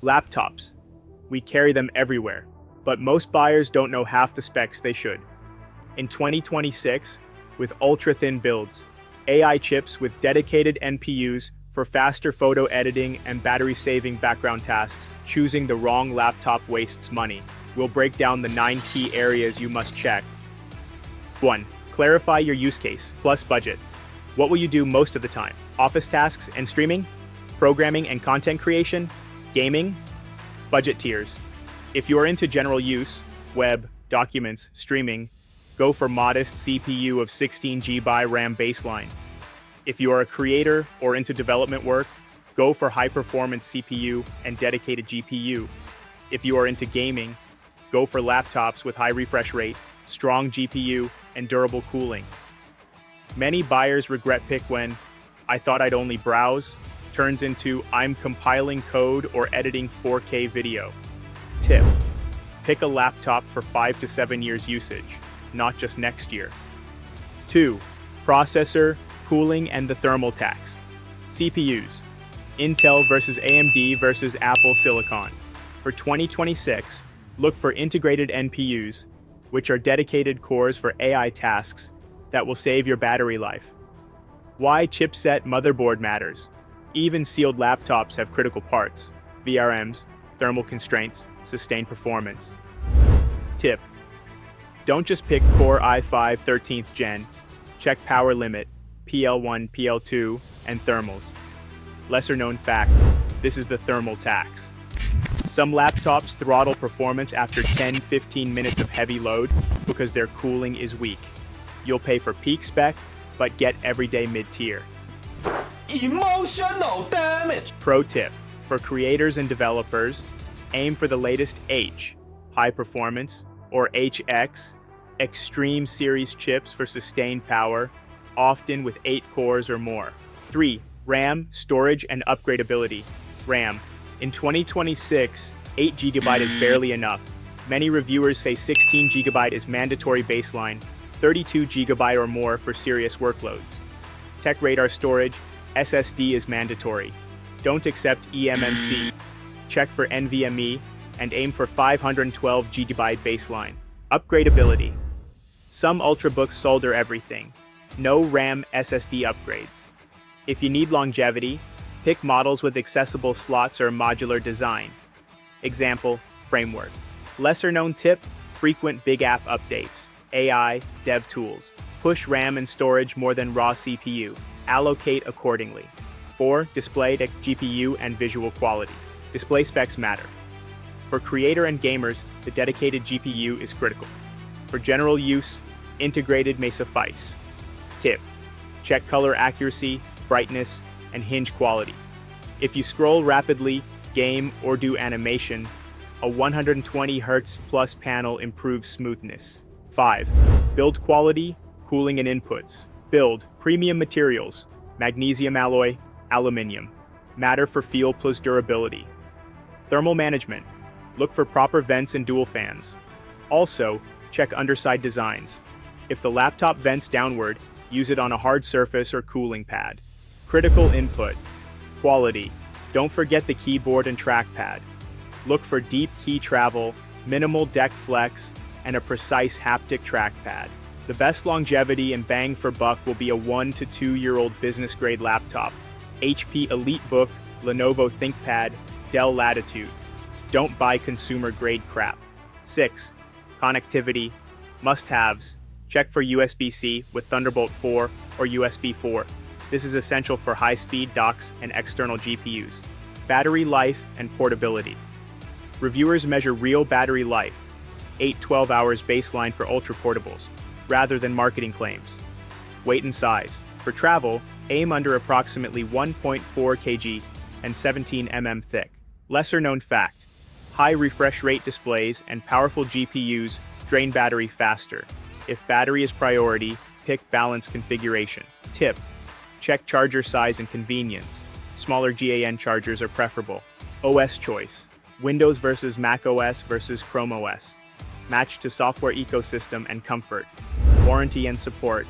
Laptops. We carry them everywhere, but most buyers don't know half the specs they should. In 2026, with ultra-thin builds, AI chips with dedicated NPUs for faster photo editing and battery-saving background tasks, choosing the wrong laptop wastes money. We'll break down the 9 key areas you must check. 1. Clarify your use case, plus budget. What will you do most of the time? Office tasks and streaming? Programming and content creation? Gaming? Budget tiers. If you are into general use, web, documents, streaming, go for modest CPU of 16 GB RAM baseline. If you are a creator or into development work, go for high-performance CPU and dedicated GPU. If you are into gaming, go for laptops with high refresh rate, strong GPU, and durable cooling. Many buyers regret pick when "I thought I'd only browse" turns into "I'm compiling code or editing 4K video." Tip: pick a laptop for 5 to 7 years usage, not just next year. 2. Processor, cooling, and the thermal tax. CPUs. Intel versus AMD versus Apple Silicon. For 2026, look for integrated NPUs, which are dedicated cores for AI tasks that will save your battery life. Why chipset motherboard matters. Even sealed laptops have critical parts: VRMs, thermal constraints, sustained performance. Tip: don't just pick Core i5 13th Gen. Check power limit, PL1, PL2, and thermals. Lesser known fact, this is the thermal tax. Some laptops throttle performance after 10-15 minutes of heavy load because their cooling is weak. You'll pay for peak spec, but get everyday mid-tier. Emotional damage. Pro tip: for creators and developers, aim for the latest H, high performance, or HX, Extreme Series chips for sustained power, often with 8 cores or more. 3. RAM, storage, and upgradeability. RAM. In 2026, 8 GB is barely enough. Many reviewers say 16 GB is mandatory baseline, 32 GB or more for serious workloads. TechRadar storage, SSD is mandatory. Don't accept eMMC. Check for NVMe and aim for 512 GB baseline. Upgradeability. Some Ultrabooks solder everything. No RAM SSD upgrades. If you need longevity, pick models with accessible slots or modular design. Example, framework. Lesser known tip: frequent big app updates. AI, dev tools. Push RAM and storage more than raw CPU. Allocate accordingly. 4. Display, GPU, and visual quality. Display specs matter. For creator and gamers, the dedicated GPU is critical. For general use, integrated may suffice. Tip: check color accuracy, brightness, and hinge quality. If you scroll rapidly, game, or do animation, a 120 Hz plus panel improves smoothness. 5. Build quality, cooling and inputs. Build premium materials, magnesium alloy, aluminium. Matter for feel plus durability. Thermal management. Look for proper vents and dual fans. Also, check underside designs. If the laptop vents downward, use it on a hard surface or cooling pad. Critical input. Quality. Don't forget the keyboard and trackpad. Look for deep key travel, minimal deck flex, and a precise haptic trackpad. The best longevity and bang for buck will be a 1 to 2-year-old business-grade laptop. HP EliteBook, Lenovo ThinkPad, Dell Latitude. Don't buy consumer-grade crap. 6. Connectivity. Must-haves. Check for USB-C with Thunderbolt 4 or USB 4. This is essential for high-speed docks and external GPUs. Battery life and portability. Reviewers measure real battery life, 8-12 hours baseline for ultra-portables, rather than marketing claims. Weight and size. For travel, aim under approximately 1.4 kg and 17 mm thick. Lesser known fact: high refresh rate displays and powerful GPUs drain battery faster. If battery is priority, pick balanced configuration. Tip: check charger size and convenience. Smaller GAN chargers are preferable. OS choice: Windows versus Mac OS versus Chrome OS. Match to software ecosystem and comfort. Warranty and support: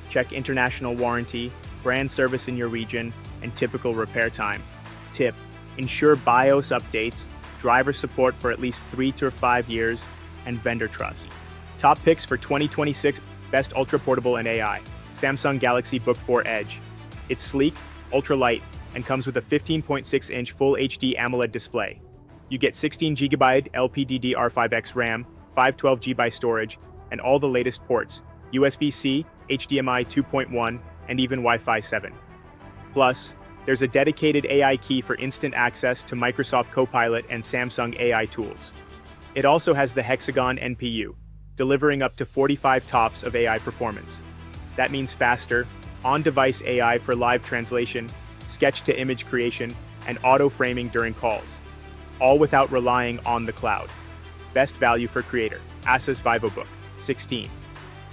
check international warranty, brand service in your region, and typical repair time. Tip: ensure BIOS updates, driver support for at least 3 to 5 years, and vendor trust. Top picks for 2026 Best Ultra Portable and AI. Samsung Galaxy Book 4 Edge. It's sleek, ultra-light, and comes with a 15.6-inch Full HD AMOLED display. You get 16GB LPDDR5X RAM, 512GB storage, and all the latest ports, USB-C, HDMI 2.1, and even Wi-Fi 7. Plus, there's a dedicated AI key for instant access to Microsoft Copilot and Samsung AI tools. It also has the Hexagon NPU, delivering up to 45 TOPS of AI performance. That means faster, on-device AI for live translation, sketch-to-image creation, and auto-framing during calls, all without relying on the cloud. Best value for creator, ASUS Vivobook 16.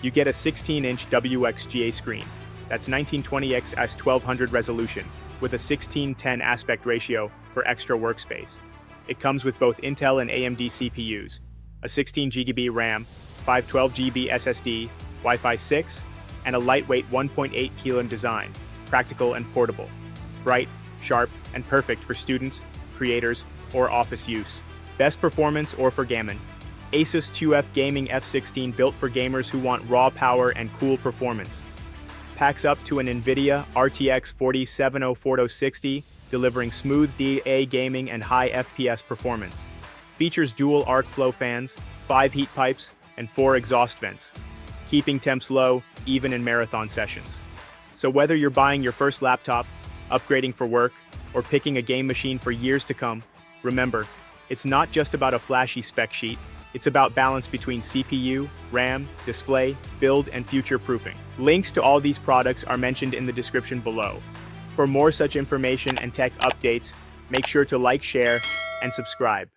You get a 16-inch WXGA screen, that's 1920x 1200 resolution, with a 16:10 aspect ratio for extra workspace. It comes with both Intel and AMD CPUs, a 16GB RAM, 512GB SSD, Wi-Fi 6, and a lightweight 1.8 kg design, practical and portable. Bright, sharp, and perfect for students, creators, or office use. Best performance or for gaming. ASUS TUF Gaming F16 built for gamers who want raw power and cool performance. Packs up to an NVIDIA RTX 4070-4060, delivering smooth DA gaming and high FPS performance. Features dual arc flow fans, 5 heat pipes, and 4 exhaust vents, keeping temps low even in marathon sessions. So whether you're buying your first laptop, upgrading for work, or picking a game machine for years to come, remember, it's not just about a flashy spec sheet, it's about balance between CPU, RAM, display, build, and future-proofing. Links to all these products are mentioned in the description below. For more such information and tech updates, make sure to like, share, and subscribe.